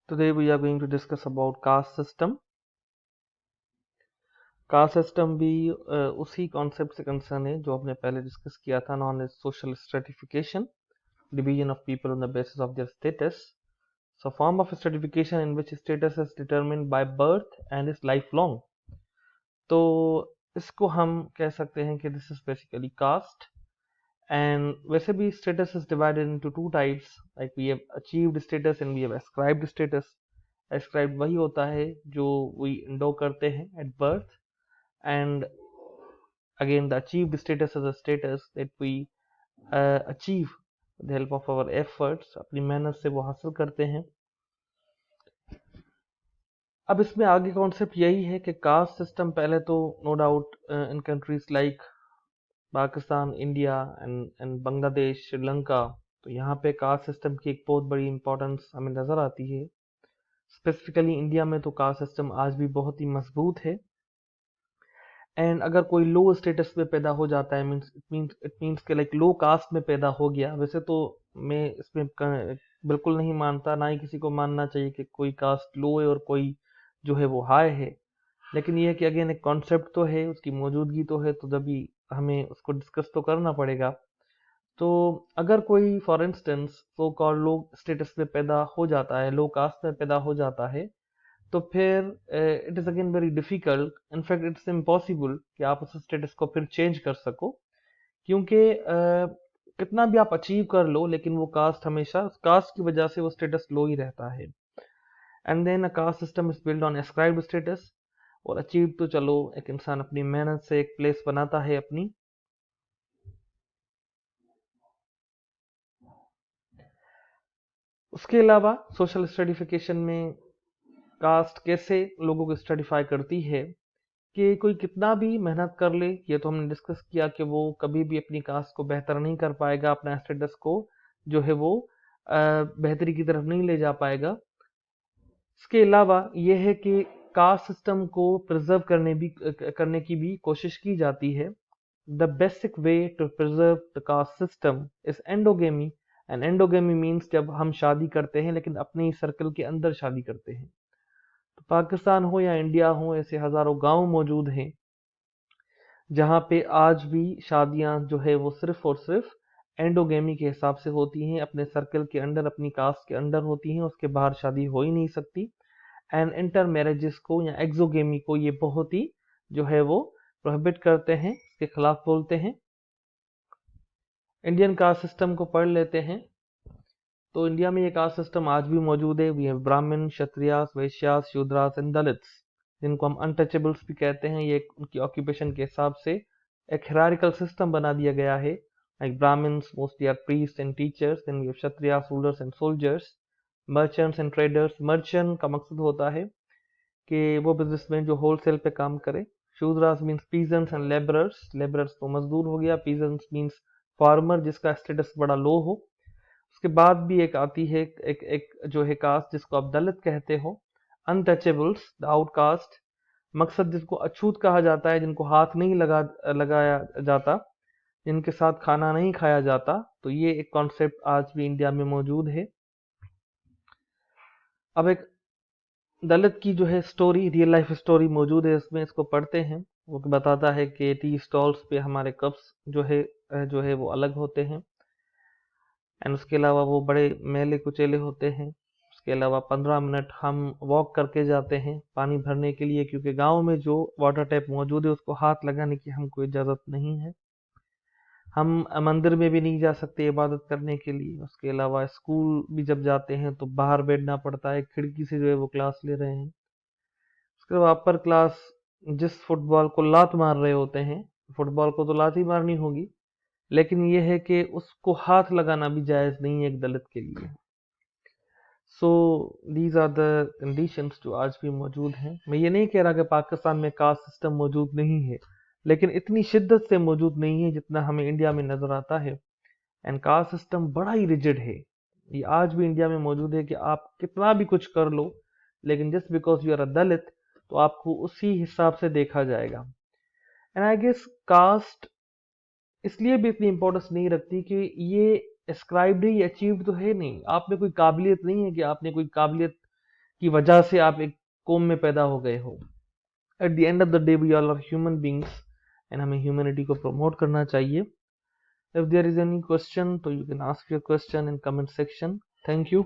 Today we are going to discuss about caste system. Caste system भी उसी concept से concern है जो हमने पहले डिस्कस किया था, known as social stratification, division of people on the basis of their status. So form of stratification in which status is determined by birth and is lifelong. तो इसको हम कह सकते हैं कि this is basically caste. And वैसे भी status is divided into two types, like we have achieved status and we have ascribed status. ascribed वही होता है जो वी इंडो करते हैं at birth, and again the achieved status is a status that we achieve with the help of our efforts, अपनी मेहनत से वो हासिल करते हैं. अब इसमें आगे कॉन्सेप्ट यही है कि कास्ट सिस्टम पहले तो no doubt in countries like Pakistan, India and Bangladesh, Sri Lanka, तो यहाँ पे कास्ट सिस्टम की एक बहुत बड़ी इंपॉर्टेंस हमें नज़र आती है. स्पेसिफिकली इंडिया में तो कास्ट सिस्टम आज भी बहुत ही मजबूत है. एंड अगर कोई लो स्टेटस में पैदा हो जाता है, इट मीन्स के लाइक लो कास्ट में पैदा हो गया. वैसे तो मैं इसमें बिल्कुल नहीं मानता, ना ही किसी को मानना चाहिए कि कोई कास्ट लो है और कोई जो है वो हाई है. लेकिन ये है कि अगेन एक कॉन्सेप्ट तो है, उसकी मौजूदगी तो है, तो जब भी हमें उसको डिस्कस तो करना पड़ेगा. तो अगर कोई for instance so call low status में पैदा हो जाता है, लो कास्ट में पैदा हो जाता है, तो फिर it is again very difficult, in fact it's impossible कि आप उस स्टेटस को फिर चेंज कर सको. क्योंकि कितना भी आप अचीव कर लो, लेकिन वो कास्ट हमेशा उस कास्ट की वजह से वो स्टेटस लो ही रहता है. And then a caste system is build on ascribed status. और अचीव तो चलो एक इंसान अपनी मेहनत से एक प्लेस बनाता है अपनी. उसके अलावा सोशल स्ट्रेटिफिकेशन में कास्ट कैसे लोगों को स्ट्रेटिफाई करती है कि कोई कितना भी मेहनत कर ले, ये तो हमने डिस्कस किया कि वो कभी भी अपनी कास्ट को बेहतर नहीं कर पाएगा, अपना स्टेटस को जो है वो बेहतरी की तरफ नहीं ले जा पाएगा. इसके अलावा ये है कि कास्ट सिस्टम को प्रिजर्व करने की भी कोशिश की जाती है. The basic way to preserve the caste system is endogamy. And endogamy means जब हम शादी करते हैं लेकिन अपने ही सर्कल के अंदर शादी करते हैं. तो पाकिस्तान हो या इंडिया हो, ऐसे हजारों गांव मौजूद हैं जहाँ पे आज भी शादियां जो है वो सिर्फ और सिर्फ एंडोगेमी के हिसाब से होती हैं, अपने सर्कल के अंदर, अपनी कास्ट के अंदर होती हैं, उसके बाहर शादी हो ही नहीं सकती. एंड इंटर मैरिजेस को या एक्सोगेमी को ये बहुत ही जो है वो प्रोहिबिट करते हैं, इसके खिलाफ बोलते हैं. इंडियन कास्ट सिस्टम को पढ़ लेते हैं. तो इंडिया में ये कास्ट सिस्टम आज भी मौजूद है. वी हैव ब्राह्मण, क्षत्रियास, वैश्यास, शूद्रास एंड दलित्स, जिनको हम अनटचेबल्स भी कहते हैं. ये उनकी ऑक्यूपेशन के हिसाब से एक हिरारिकल सिस्टम बना दिया गया है. Like Brahmins mostly are priest and teachers, then we have Kshatriyas, rulers and soldiers, merchants and traders. Merchant का मकसद होता है कि वो बिजनेसमैन जो होलसेल पे काम करे. Shudras means peasants and labourers. Labourers तो मजदूर हो गया. पीजेंट्स मीन्स फार्मर जिसका स्टेटस बड़ा लो हो. उसके बाद भी एक आती है एक जो है कास्ट जिसको आप दलित कहते हो. अनटचेबल्स, द आउटकास्ट, मकसद जिसको अछूत कहा जाता है, जिनको हाथ नहीं लगाया जाता, जिनके साथ खाना नहीं खाया जाता. तो ये एक कॉन्सेप्ट आज भी इंडिया में मौजूद है. अब एक दलित की जो है स्टोरी, रियल लाइफ स्टोरी मौजूद है इसमें, इसको पढ़ते हैं. वो बताता है कि टी स्टॉल्स पे हमारे कप्स जो है वो अलग होते हैं. एंड उसके अलावा वो बड़े मैले कुचेले होते हैं. उसके अलावा 15 मिनट हम वॉक करके जाते हैं पानी भरने के लिए, क्योंकि गांव में जो वाटर टैप मौजूद है उसको हाथ लगाने की हमको इजाज़त नहीं है. हम मंदिर में भी नहीं जा सकते इबादत करने के लिए. उसके अलावा स्कूल भी जब जाते हैं तो बाहर बैठना पड़ता है, खिड़की से जो है वो क्लास ले रहे हैं. उसके बाद अपर क्लास जिस फुटबॉल को लात मार रहे होते हैं, फुटबॉल को तो लात ही मारनी होगी, लेकिन ये है कि उसको हाथ लगाना भी जायज़ नहीं है एक दलित के लिए. So these are the conditions जो आज भी मौजूद हैं. मैं ये नहीं कह रहा कि पाकिस्तान में कास्ट सिस्टम मौजूद नहीं है, लेकिन इतनी शिद्दत से मौजूद नहीं है जितना हमें इंडिया में नज़र आता है. एंड कास्ट सिस्टम बड़ा ही रिजिड है. ये आज भी इंडिया में मौजूद है कि आप कितना भी कुछ कर लो, लेकिन just because you are a Dalit तो आपको उसी हिसाब से देखा जाएगा. एंड आई गेस कास्ट इसलिए भी इतनी इंपॉर्टेंस नहीं रखती कि ये एस्क्राइब्ड है, ये अचीव्ड तो है नहीं. आप में कोई काबिलियत नहीं है कि आपने कोई काबिलियत की वजह से आप एक कौम में पैदा हो गए हो। At the end of the day we all are human beings and हमें ह्यूमैनिटी को प्रमोट करना चाहिए। If there is any question तो you can ask your question in comment section. Thank you.